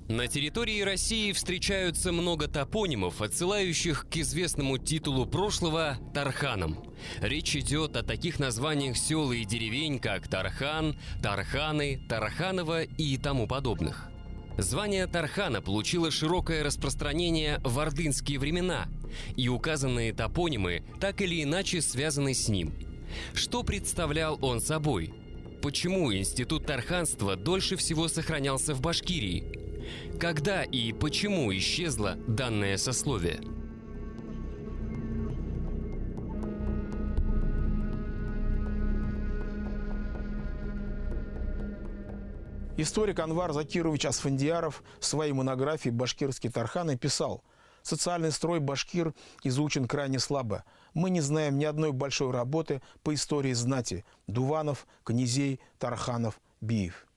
На территории России встречаются много топонимов, отсылающих к известному титулу прошлого Тарханам. Речь идет о таких названиях сел и деревень, как Тархан, Тарханы, Тарханово и тому подобных. Звание Тархана получило широкое распространение в ордынские времена, и указанные топонимы так или иначе связаны с ним. Что представлял он собой? Почему институт тарханства дольше всего сохранялся в Башкирии? Когда и почему исчезло данное сословие? Историк Анвар Закирович Асфандияров в своей монографии «Башкирские тарханы» писал: «Социальный строй башкир изучен крайне слабо. Мы не знаем ни одной большой работы по истории знати – дуванов, князей, тарханов, биев».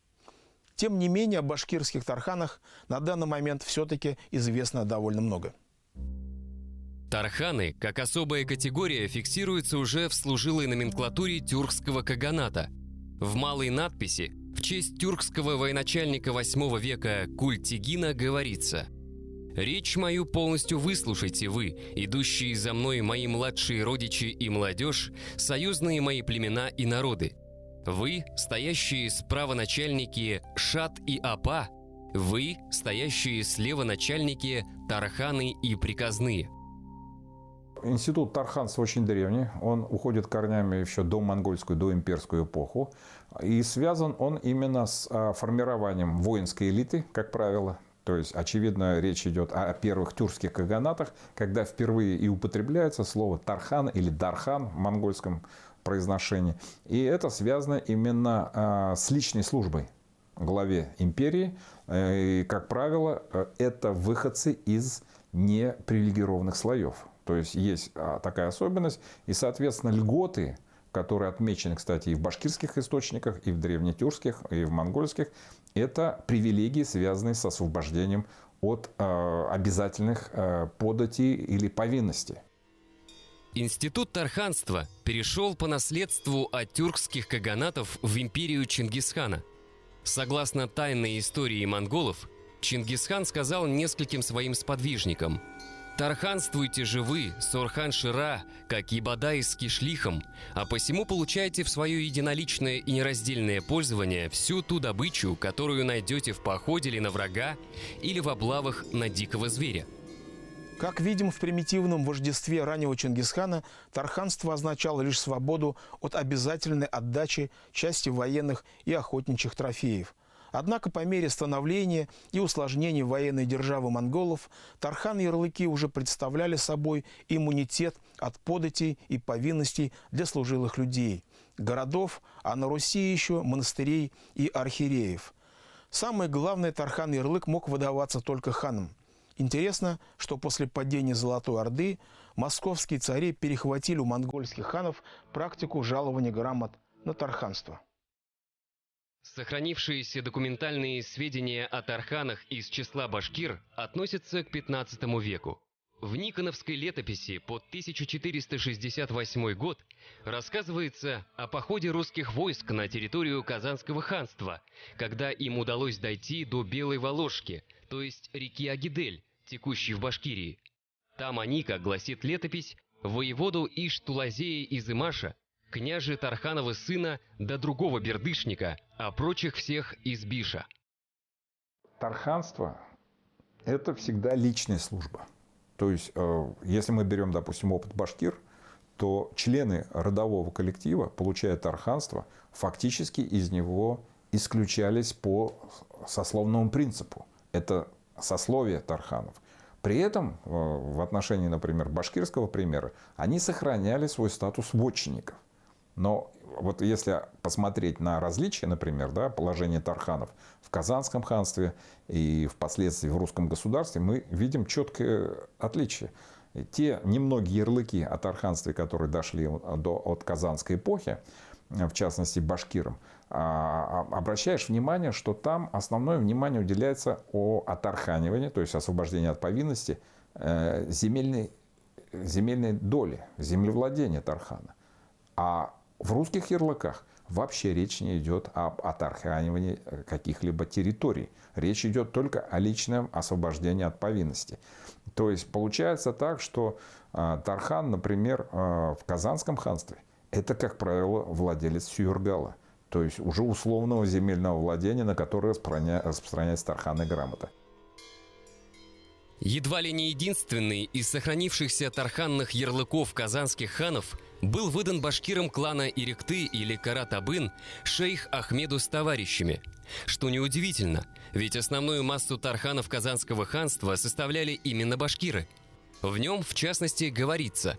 Тем не менее, о башкирских тарханах на данный момент все-таки известно довольно много. Тарханы, как особая категория, фиксируются уже в служилой номенклатуре тюркского каганата. В малой надписи в честь тюркского военачальника VIII века Культигина говорится: «Речь мою полностью выслушайте вы, идущие за мной мои младшие родичи и молодежь, союзные мои племена и народы. Вы, стоящие справа начальники Шат и Апа, вы, стоящие слева начальники Тарханы и приказные». Институт тарханства очень древний, он уходит корнями еще до монгольскую, до имперскую эпоху. И связан он именно с формированием воинской элиты, как правило. То есть, очевидно, речь идет о первых тюркских каганатах, когда впервые и употребляется слово тархан или дархан в монгольском произношении. И это связано именно с личной службой главе империи. И, как правило, это выходцы из непривилегированных слоев. То есть, есть такая особенность. И, соответственно, льготы, которые отмечены, кстати, и в башкирских источниках, и в древнетюркских, и в монгольских, это привилегии, связанные с освобождением от обязательных податей или повинностей. Институт тарханства перешел по наследству от тюркских каганатов в империю Чингисхана. Согласно тайной истории монголов, Чингисхан сказал нескольким своим сподвижникам: «Тарханствуйте же вы, Сорхан-Шира, как Ебадай с Кишлихом, а посему получайте в свое единоличное и нераздельное пользование всю ту добычу, которую найдете в походе или на врага, или в облавах на дикого зверя». Как видим, в примитивном вождестве раннего Чингисхана тарханство означало лишь свободу от обязательной отдачи части военных и охотничьих трофеев. Однако по мере становления и усложнения военной державы монголов тархан-ярлыки уже представляли собой иммунитет от податей и повинностей для служилых людей, городов, а на Руси еще монастырей и архиереев. Самое главное, тархан-ярлык мог выдаваться только ханам. Интересно, что после падения Золотой Орды московские цари перехватили у монгольских ханов практику жалования грамот на тарханство. Сохранившиеся документальные сведения о тарханах из числа башкир относятся к XV веку. В Никоновской летописи под 1468 год рассказывается о походе русских войск на территорию Казанского ханства, когда им удалось дойти до Белой Воложки, то есть реки Агидель, текущей в Башкирии. Там они, как гласит летопись, воеводу Иш-Тулазея из Имаша, княже Тарханова сына до другого бердышника, а прочих всех из Биша. Тарханство – это всегда личная служба. То есть, если мы берем, допустим, опыт башкир, то члены родового коллектива, получая тарханство, фактически из него исключались по сословному принципу. Это сословие тарханов. При этом, в отношении, например, башкирского примера, они сохраняли свой статус вотчинников. Но вот если посмотреть на различия, например, да, положение тарханов в Казанском ханстве и впоследствии в русском государстве, мы видим четкое отличие. И те немногие ярлыки о тарханстве, которые дошли от Казанской эпохи, в частности башкирам, обращаешь внимание, что там основное внимание уделяется отарханиванию, то есть освобождению от повинности земельной доли, землевладения тархана. А В русских ярлыках вообще речь не идет об оторханивании каких-либо территорий. Речь идет только о личном освобождении от повинности. То есть получается так, что Тархан, например, в Казанском ханстве, это, как правило, владелец сюргала. То есть уже условного земельного владения, на которое распространяется Тарханная грамота. Едва ли не единственный из сохранившихся тарханных ярлыков казанских ханов был выдан башкирам клана Ирикты или Каратабын шейх Ахмеду с товарищами. Что неудивительно, ведь основную массу тарханов Казанского ханства составляли именно башкиры. В нем, в частности, говорится: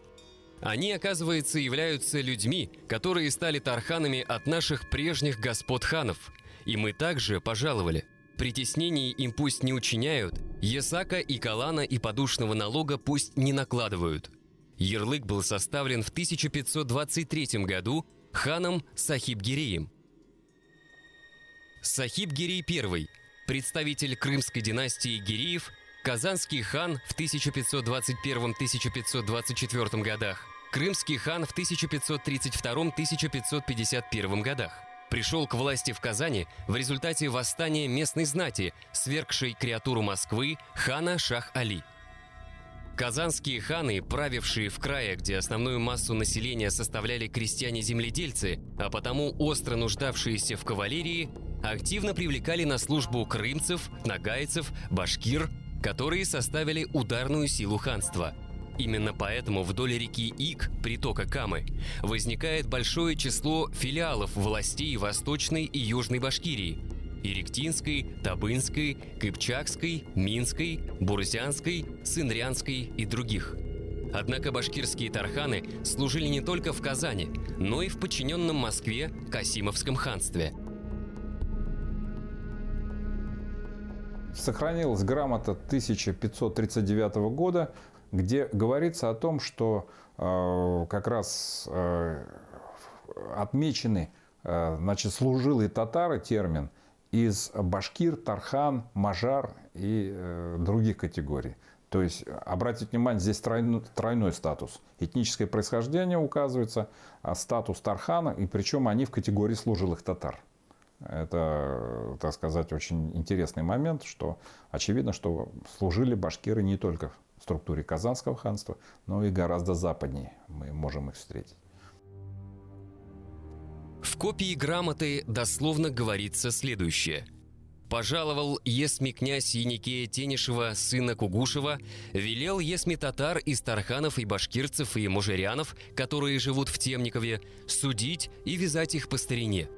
«Они, оказывается, являются людьми, которые стали тарханами от наших прежних господ ханов, и мы также пожаловали. Притеснений им пусть не учиняют, ясака и калана и подушного налога пусть не накладывают». Ярлык был составлен в 1523 году ханом Сахиб-Гиреем. Сахиб-Гирей I, представитель крымской династии Гиреев, казанский хан в 1521-1524 годах, крымский хан в 1532-1551 годах. Пришел к власти в Казани в результате восстания местной знати, свергшей креатуру Москвы хана Шах-Али. Казанские ханы, правившие в крае, где основную массу населения составляли крестьяне-земледельцы, а потому остро нуждавшиеся в кавалерии, активно привлекали на службу крымцев, нагайцев, башкир, которые составили ударную силу ханства. Именно поэтому вдоль реки Ик, притока Камы, возникает большое число филиалов властей Восточной и Южной Башкирии – Ириктинской, Табынской, Кыпчакской, Минской, Бурзянской, Сындрянской и других. Однако башкирские тарханы служили не только в Казани, но и в подчиненном Москве Касимовском ханстве. Сохранилась грамота 1539 года, где говорится о том, что как раз отмечены служилые татары, термин, из башкир, тархан, мажар и других категорий. То есть, обратите внимание, здесь тройной статус. Этническое происхождение указывается, статус тархана, и причем они в категории служилых татар. Это, так сказать, очень интересный момент, что очевидно, что служили башкиры не только в структуре Казанского ханства, но и гораздо западнее мы можем их встретить. В копии грамоты дословно говорится следующее. «Пожаловал есми князь Еникея Тенишева, сына Кугушева, велел есми татар из тарханов и башкирцев и мужерянов, которые живут в Темникове, судить и вязать их по старине.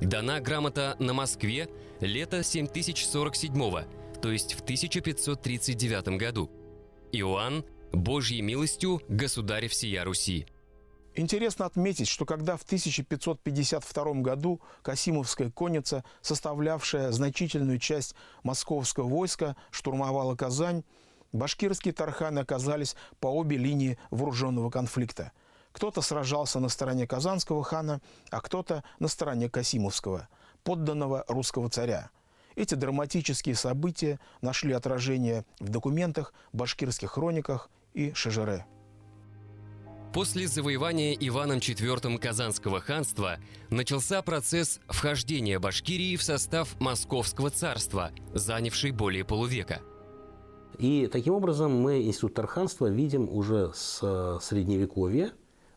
Дана грамота на Москве лето 7047, то есть в 1539 году. Иоанн, Божьей милостью, государь всея Руси». Интересно отметить, что когда в 1552 году Касимовская конница, составлявшая значительную часть московского войска, штурмовала Казань, башкирские тарханы оказались по обе линии вооруженного конфликта. Кто-то сражался на стороне казанского хана, а кто-то на стороне Касимовского, подданного русского царя. Эти драматические события нашли отражение в документах, башкирских хрониках и шежере. После завоевания Иваном IV Казанского ханства начался процесс вхождения Башкирии в состав Московского царства, занявший более полувека. И таким образом мы институт тарханства видим уже с Средневековья.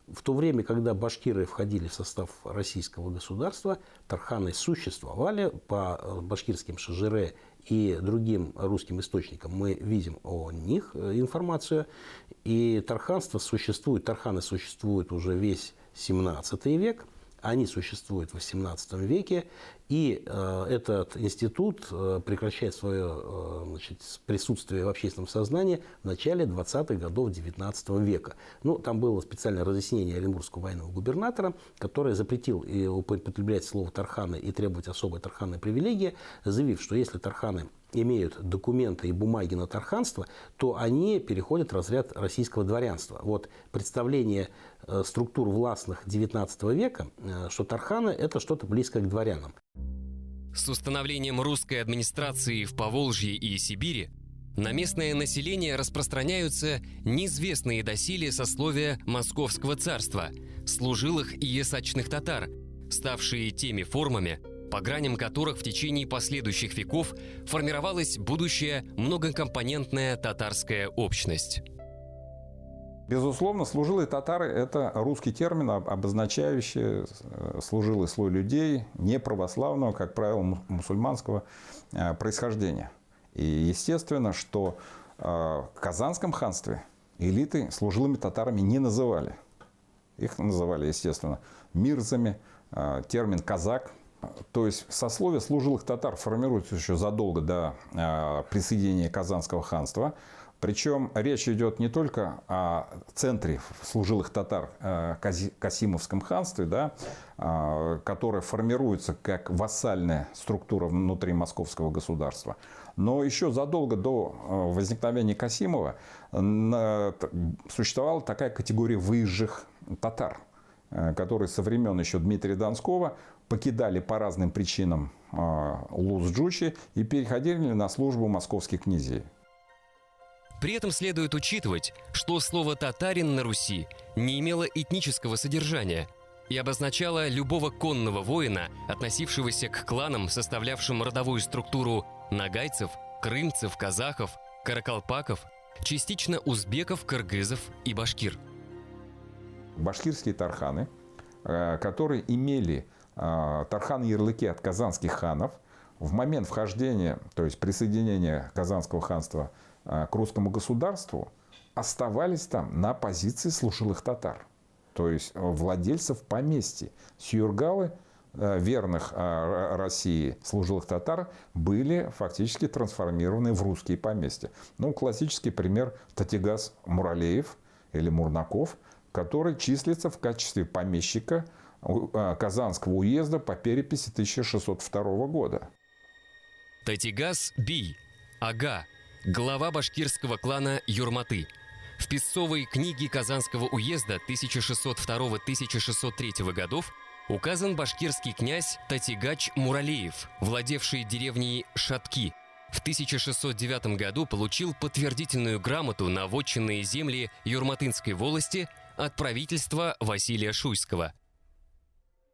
В то время, когда башкиры входили в состав российского государства, тарханы существовали. По башкирским шежере и другим русским источникам мы видим о них информацию. И тарханы существуют уже весь 17 век. Они существуют в XVIII веке, и этот институт прекращает свое присутствие в общественном сознании в начале 20-х годов XIX века. Там было специальное разъяснение оренбургского военного губернатора, который запретил употреблять слово «тарханы» и требовать особой тарханной привилегии, заявив, что если тарханы имеют документы и бумаги на тарханство, то они переходят в разряд российского дворянства. Вот представление структур властных XIX века, что тарханы – это что-то близкое к дворянам. С установлением русской администрации в Поволжье и Сибири на местное население распространяются неизвестные доселе сословия Московского царства, служилых и ясачных татар, ставшие теми формами, по граням которых в течение последующих веков формировалась будущая многокомпонентная татарская общность. Безусловно, служилые татары – это русский термин, обозначающий служилый слой людей неправославного, как правило, мусульманского происхождения. И естественно, что в Казанском ханстве элиты служилыми татарами не называли. Их называли, естественно, мирзами, термин «казак». То есть сословие служилых татар формируется еще задолго до присоединения Казанского ханства. Причем речь идет не только о центре служилых татар Касимовском ханстве, да, которое формируется как вассальная структура внутри московского государства, но еще задолго до возникновения Касимова существовала такая категория выезжих татар, которые со времен еще Дмитрия Донского покидали по разным причинам Улус-Джучи и переходили на службу московских князей. При этом следует учитывать, что слово «татарин» на Руси не имело этнического содержания и обозначало любого конного воина, относившегося к кланам, составлявшим родовую структуру нагайцев, крымцев, казахов, каракалпаков, частично узбеков, кыргызов и башкир. Башкирские тарханы, которые имели тархан-ярлыки от казанских ханов, в момент вхождения, то есть присоединения Казанского ханства к русскому государству, оставались там на позиции служилых татар, то есть владельцев поместья. Сюргалы, верных России служилых татар, были фактически трансформированы в русские поместья. Ну, классический пример – Татигас Муралеев или Мурнаков, который числится в качестве помещика Казанского уезда по переписи 1602 года. Татигас Бий, ага, глава башкирского клана Юрматы. В писцовой книге Казанского уезда 1602-1603 годов указан башкирский князь Татигач Муралеев, владевший деревней Шатки. В 1609 году получил подтвердительную грамоту на вотчинные земли Юрматынской волости от правительства Василия Шуйского.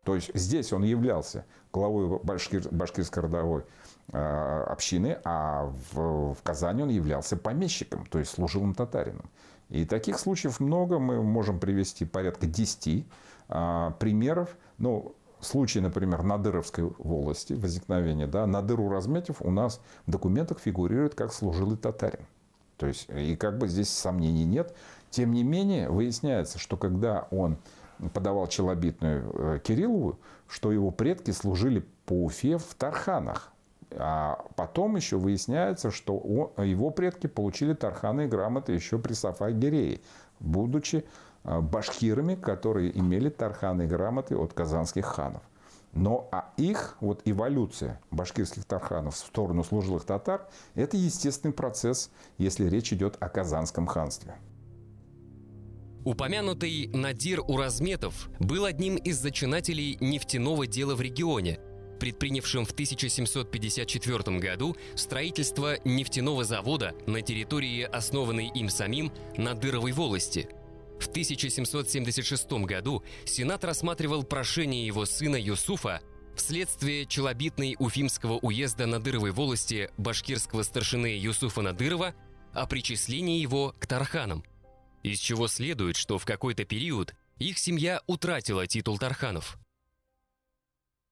То есть здесь он являлся главой башкирской родовой общины, а в Казани он являлся помещиком, то есть служилым татарином. И таких случаев много, мы можем привести порядка 10 примеров. Ну, случай, например, Надыровской волости, возникновения, да, Надыр Уразметов у нас в документах фигурирует как служилый татарин. То есть, и как бы здесь сомнений нет. Тем не менее, выясняется, что когда он подавал челобитную Кириллову, что его предки служили по Уфе в Тарханах. А потом еще выясняется, что его предки получили тарханы и грамоты еще при Сафа-Гирее, будучи башкирами, которые имели тарханы и грамоты от казанских ханов. Но их вот эволюция башкирских тарханов в сторону служилых татар – это естественный процесс, если речь идет о Казанском ханстве. Упомянутый Надир Уразметов был одним из зачинателей нефтяного дела в регионе, предпринявшим в 1754 году строительство нефтяного завода на территории, основанной им самим, Надыровой волости. В 1776 году Сенат рассматривал прошение его сына Юсуфа вследствие челобитной Уфимского уезда Надыровой волости башкирского старшины Юсуфа Надырова о причислении его к тарханам, из чего следует, что в какой-то период их семья утратила титул тарханов.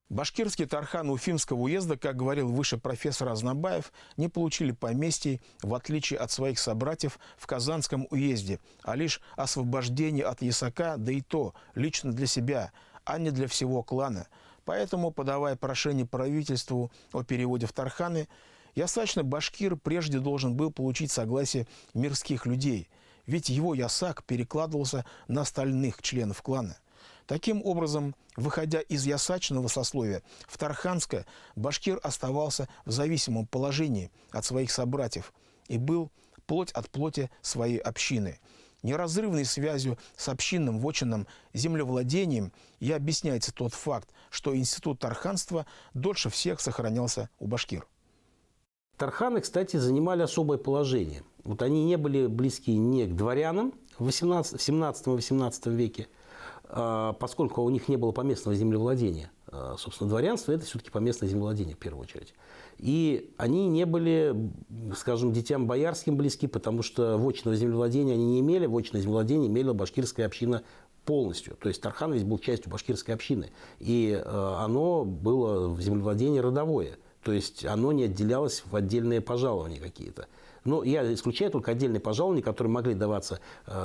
Башкирские тарханы Уфимского уезда, как говорил выше профессор Азнабаев, не получили поместий, в отличие от своих собратьев в Казанском уезде, а лишь освобождение от ясака, да и то лично для себя, а не для всего клана. Поэтому, подавая прошение правительству о переводе в тарханы, ясачный башкир прежде должен был получить согласие мирских людей, ведь его ясак перекладывался на остальных членов клана. Таким образом, выходя из ясачного сословия в тарханское, башкир оставался в зависимом положении от своих собратьев и был плоть от плоти своей общины. Неразрывной связью с общинным вотчинным землевладением и объясняется тот факт, что институт тарханства дольше всех сохранялся у башкир. Тарханы, кстати, занимали особое положение. Вот они не были близки ни к дворянам в 17-18 веке, поскольку у них не было поместного землевладения. Собственно, дворянство – это все-таки поместное землевладение в первую очередь. И они не были, скажем, детям боярским близки, потому что вотчинного землевладения они не имели. Вотчинное землевладение имела башкирская община полностью. То есть Тархан ведь был частью башкирской общины. И оно было в землевладении родовое. То есть оно не отделялось в отдельные пожалования какие-то. Но я исключаю только отдельные пожалования, которые могли даваться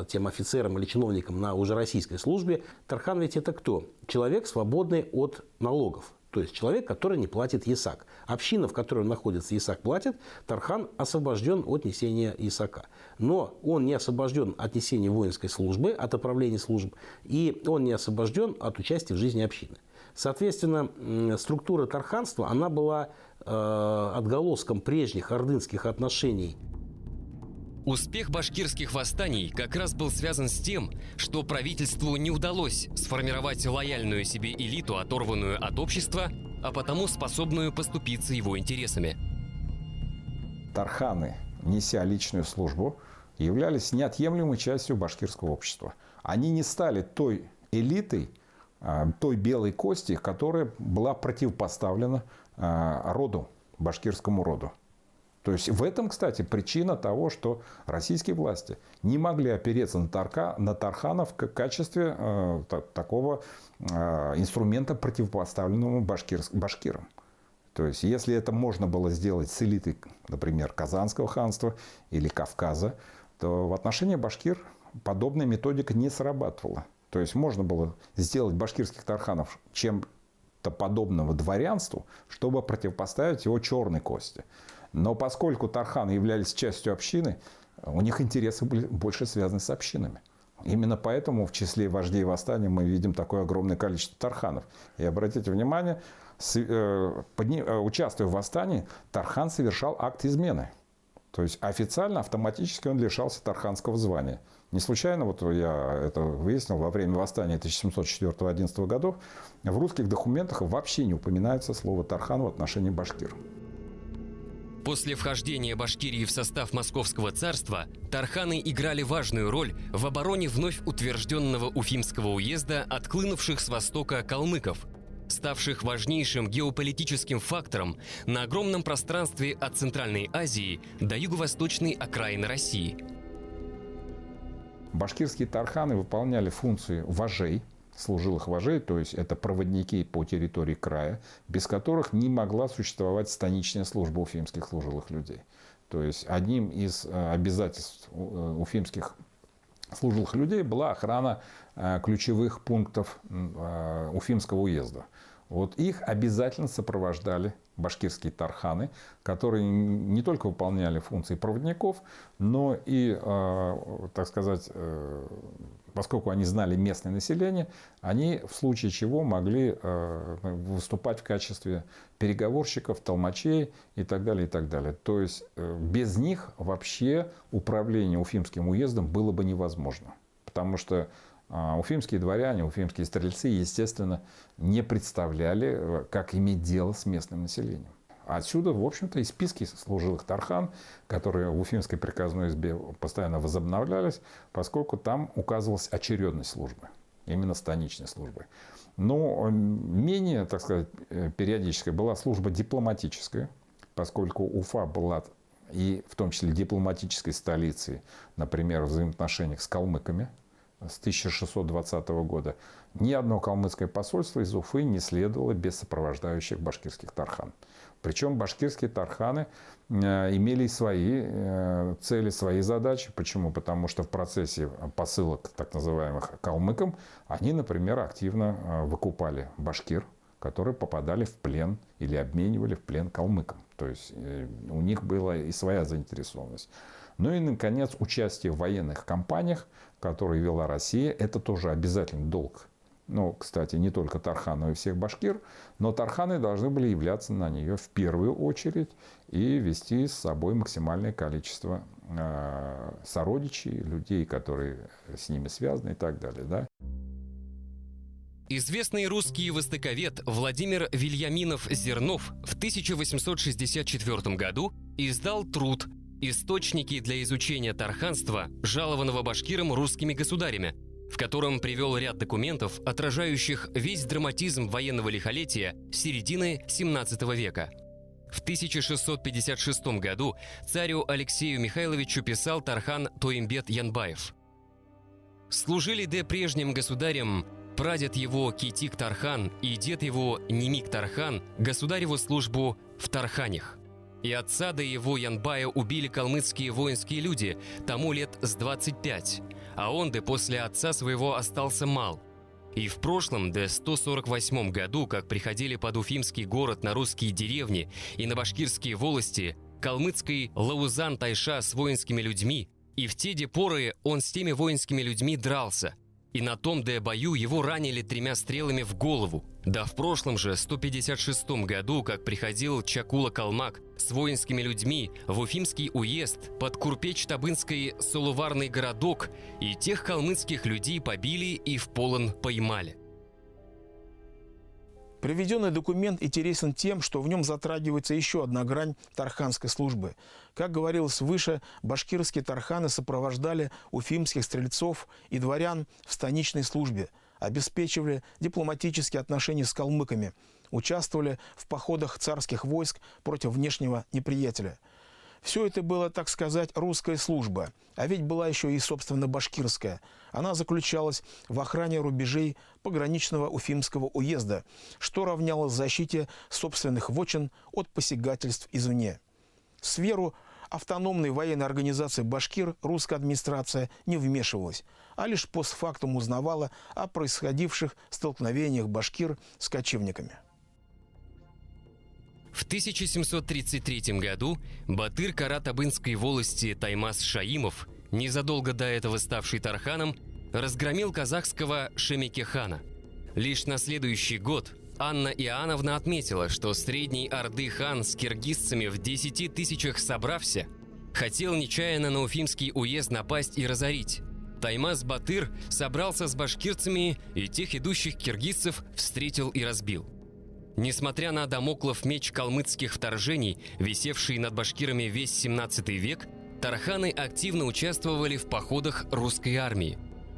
тем офицерам или чиновникам на уже российской службе. Тархан ведь это кто? Человек, свободный от налогов. То есть человек, который не платит ясак. Община, в которой он находится, ясак платит, Тархан освобожден от несения ясака. Но он не освобожден от несения воинской службы, от управления служб, и он не освобожден от участия в жизни общины. Соответственно, структура тарханства, она была отголоском прежних ордынских отношений. Успех башкирских восстаний как раз был связан с тем, что правительству не удалось сформировать лояльную себе элиту, оторванную от общества, а потому способную поступиться его интересами. Тарханы, неся личную службу, являлись неотъемлемой частью башкирского общества. Они не стали той элитой, той белой кости, которая была противопоставлена роду, башкирскому роду. То есть в этом, кстати, причина того, что российские власти не могли опереться на тарханов в качестве такого инструмента, противопоставленного башкирам. То есть если это можно было сделать с элитой, например, Казанского ханства или Кавказа, то в отношении башкир подобная методика не срабатывала. То есть можно было сделать башкирских тарханов чем-то подобного дворянству, чтобы противопоставить его черной кости. Но поскольку тарханы являлись частью общины, у них интересы были больше связаны с общинами. Именно поэтому в числе вождей восстания мы видим такое огромное количество тарханов. И обратите внимание, участвуя в восстании, тархан совершал акт измены. То есть официально, автоматически он лишался тарханского звания. Не случайно, вот я это выяснил, во время восстания 1704-11 годов в русских документах вообще не упоминается слово тархан в отношении башкир. После вхождения Башкирии в состав Московского царства тарханы играли важную роль в обороне вновь утвержденного Уфимского уезда от хлынувших с востока калмыков, ставших важнейшим геополитическим фактором на огромном пространстве от Центральной Азии до юго-восточной окраины России. Башкирские тарханы выполняли функции вожей, служилых вожей, то есть это проводники по территории края, без которых не могла существовать станичная служба уфимских служилых людей. То есть одним из обязательств уфимских служилых людей была охрана ключевых пунктов Уфимского уезда. Вот их обязательно сопровождали башкирские тарханы, которые не только выполняли функции проводников, но и, так сказать, поскольку они знали местное население, они в случае чего могли выступать в качестве переговорщиков, толмачей и так далее, и так далее. То есть без них вообще управление Уфимским уездом было бы невозможно. Потому что уфимские дворяне, уфимские стрельцы, естественно, не представляли, как иметь дело с местным населением. Отсюда, в общем-то, и списки служилых тархан, которые в Уфимской приказной избе постоянно возобновлялись, поскольку там указывалась очередность службы, именно станичной службы. Но менее, так сказать, периодической была служба дипломатическая, поскольку Уфа была и в том числе дипломатической столицей, например, в взаимоотношениях с калмыками, с 1620 года. Ни одно калмыцкое посольство из Уфы не следовало без сопровождающих башкирских тархан. Причем башкирские тарханы имели свои цели, свои задачи. Почему? Потому что в процессе посылок так называемых калмыкам они, например, активно выкупали башкир, которые попадали в плен или обменивали в плен калмыкам. То есть у них была и своя заинтересованность. Ну и, наконец, участие в военных кампаниях, которые вела Россия, это тоже обязательный долг. Ну, кстати, не только тархан, но и всех башкир, но тарханы должны были являться на нее в первую очередь и вести с собой максимальное количество сородичей, людей, которые с ними связаны и так далее. Да? Известный русский востоковед Владимир Вильяминов-Зернов в 1864 году издал труд «Источники для изучения тарханства, жалованного башкирам русскими государями», в котором привел ряд документов, отражающих весь драматизм военного лихолетия середины XVII века. В 1656 году царю Алексею Михайловичу писал Тархан Тоимбет Янбаев: «Служили де прежним государем прадед его Китик-Тархан и дед его Немик-Тархан государеву службу в Тарханях. И отца до его Янбая убили калмыцкие воинские люди, тому лет с 25, а он де после отца своего остался мал. И в прошлом, де 148 году, как приходили под Уфимский город на русские деревни и на башкирские волости, калмыцкий Лаузан-Тайша с воинскими людьми, и в те де поры он с теми воинскими людьми дрался. И на том де бою его ранили 3 стрелами в голову. Да в прошлом же, 156 году, как приходил Чакула-Калмак с воинскими людьми в Уфимский уезд под Курпеч-Табынской Солуварный городок, и тех калмыцких людей побили и в полон поймали». Приведенный документ интересен тем, что в нем затрагивается еще одна грань тарханской службы. Как говорилось выше, башкирские тарханы сопровождали уфимских стрельцов и дворян в станичной службе, обеспечивали дипломатические отношения с калмыками, участвовали в походах царских войск против внешнего неприятеля. Все это было, так сказать, русская служба, а ведь была еще и, собственно, башкирская. Она заключалась в охране рубежей пограничного Уфимского уезда, что равнялось защите собственных вотчин от посягательств извне. В сферу автономной военной организации башкир русская администрация не вмешивалась, а лишь постфактум узнавала о происходивших столкновениях башкир с кочевниками. В 1733 году батыр Каратабынской волости Таймас Шаимов, незадолго до этого ставший Тарханом, разгромил казахского Шемекехана. Лишь на следующий год Анна Иоанновна отметила, что Средней Орды хан с киргизцами в 10 тысячах собрався, хотел нечаянно на Уфимский уезд напасть и разорить. Таймас Батыр собрался с башкирцами и тех идущих киргизцев встретил и разбил. Несмотря на дамоклов меч калмыцких вторжений, висевший над башкирами весь 17 век, тарханы активно участвовали в походах русской армии.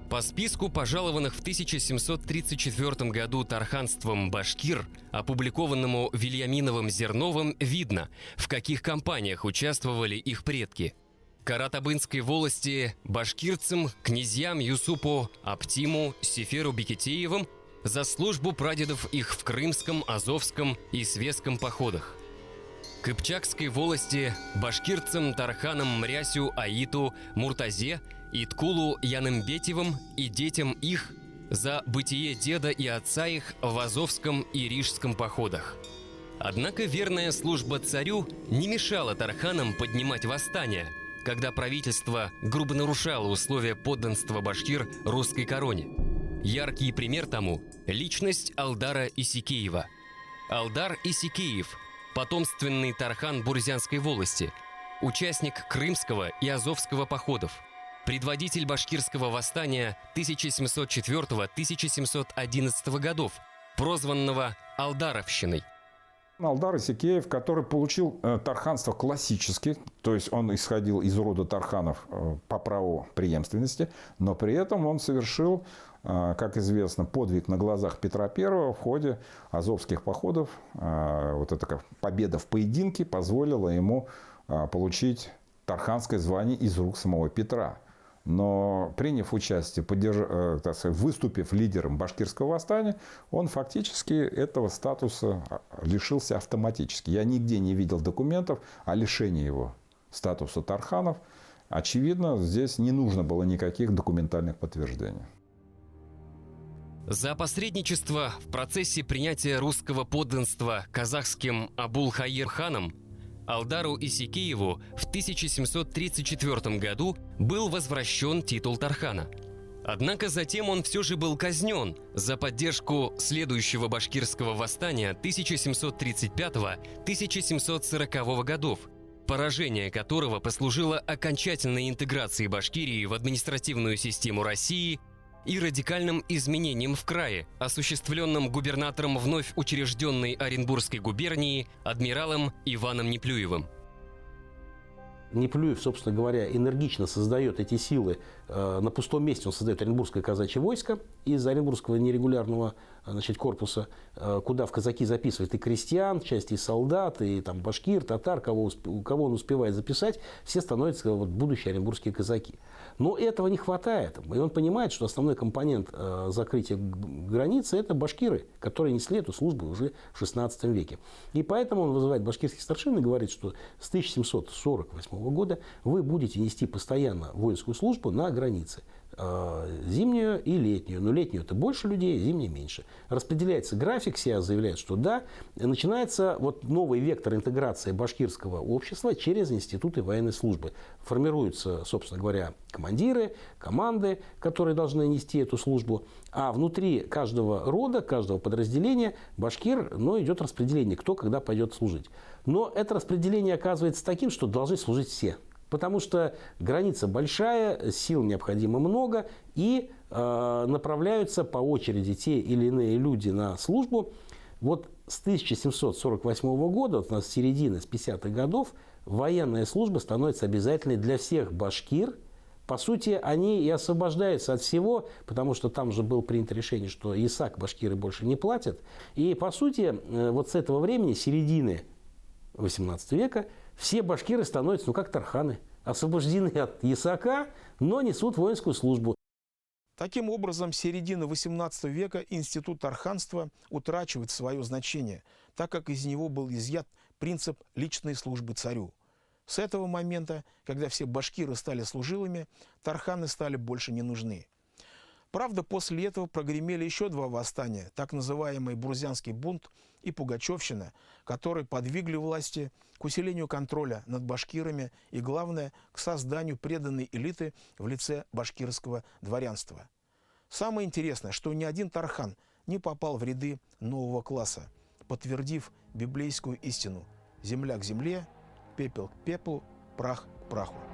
По списку пожалованных в 1734 году тарханством башкир, опубликованному Вильяминовым Зерновым, видно, в каких кампаниях участвовали их предки. Каратабынской волости башкирцам, князьям Юсупу Аптиму, Сеферу Бекетеевым за службу прадедов их в Крымском, Азовском и Свесском походах. Кыпчакской волости башкирцам Тарханам Мрясю Аиту Муртазе и Ткулу Янымбетевым и детям их за бытие деда и отца их в Азовском и Рижском походах. Однако верная служба царю не мешала тарханам поднимать восстания, когда правительство грубо нарушало условия подданства башкир русской короне. Яркий пример тому – личность Алдара Исикеева. Алдар Исикеев – потомственный тархан Бурзянской волости, участник Крымского и Азовского походов, предводитель башкирского восстания 1704-1711 годов, прозванного Алдаровщиной. Алдар Исикеев, который получил тарханство классически, то есть он исходил из рода тарханов по праву преемственности, но при этом он совершил, как известно, подвиг на глазах Петра I в ходе азовских походов. Вот эта победа в поединке позволила ему получить тарханское звание из рук самого Петра. Но приняв участие, выступив лидером башкирского восстания, он фактически этого статуса лишился автоматически. Я нигде не видел документов о лишении его статуса тарханов. Очевидно, здесь не нужно было никаких документальных подтверждений. За посредничество в процессе принятия русского подданства казахским Абул-Хаир-ханом Алдару Исикееву в 1734 году был возвращен титул тархана. Однако затем он все же был казнен за поддержку следующего башкирского восстания 1735-1740 годов, поражение которого послужило окончательной интеграцией Башкирии в административную систему России и радикальным изменением в крае, осуществленным губернатором вновь учрежденной Оренбургской губернии адмиралом Иваном Неплюевым. Неплюев, собственно говоря, энергично создает эти силы. На пустом месте он создает Оренбургское казачье войско из Оренбургского нерегулярного, значит, корпуса, куда в казаки записывает и крестьян, часть и солдат, и там башкир, татар, кого он успевает записать, все становятся вот будущие оренбургские казаки. Но этого не хватает. И он понимает, что основной компонент закрытия границы – это башкиры, которые несли эту службу уже в XVI веке. И поэтому он вызывает башкирских старшин и говорит, что с 1748 года вы будете нести постоянно воинскую службу на границе. Зимнюю и летнюю. Но летнюю это больше людей, зимнюю меньше. Распределяется график, все заявляют, что да. Начинается вот новый вектор интеграции башкирского общества через институты военной службы. Формируются, собственно говоря, командиры, команды, которые должны нести эту службу. А внутри каждого рода, каждого подразделения башкир, идет распределение, кто когда пойдет служить. Но это распределение оказывается таким, что должны служить все. Потому что граница большая, сил необходимо много, и направляются по очереди те или иные люди на службу. Вот с 1748 года, вот у нас с середины, с 50-х годов, военная служба становится обязательной для всех башкир. По сути, они и освобождаются от всего, потому что там же было принято решение, что ИСАК башкиры больше не платят. И, по сути, вот с этого времени, середины XVIII века, все башкиры становятся, как тарханы, освобождены от ясака, но несут воинскую службу. Таким образом, с середины XVIII века институт тарханства утрачивает свое значение, так как из него был изъят принцип личной службы царю. С этого момента, когда все башкиры стали служилыми, тарханы стали больше не нужны. Правда, после этого прогремели еще два восстания, так называемый Бурзянский бунт и Пугачевщина, которые подвигли власти к усилению контроля над башкирами и, главное, к созданию преданной элиты в лице башкирского дворянства. Самое интересное, что ни один тархан не попал в ряды нового класса, подтвердив библейскую истину: земля к земле, пепел к пеплу, прах к праху.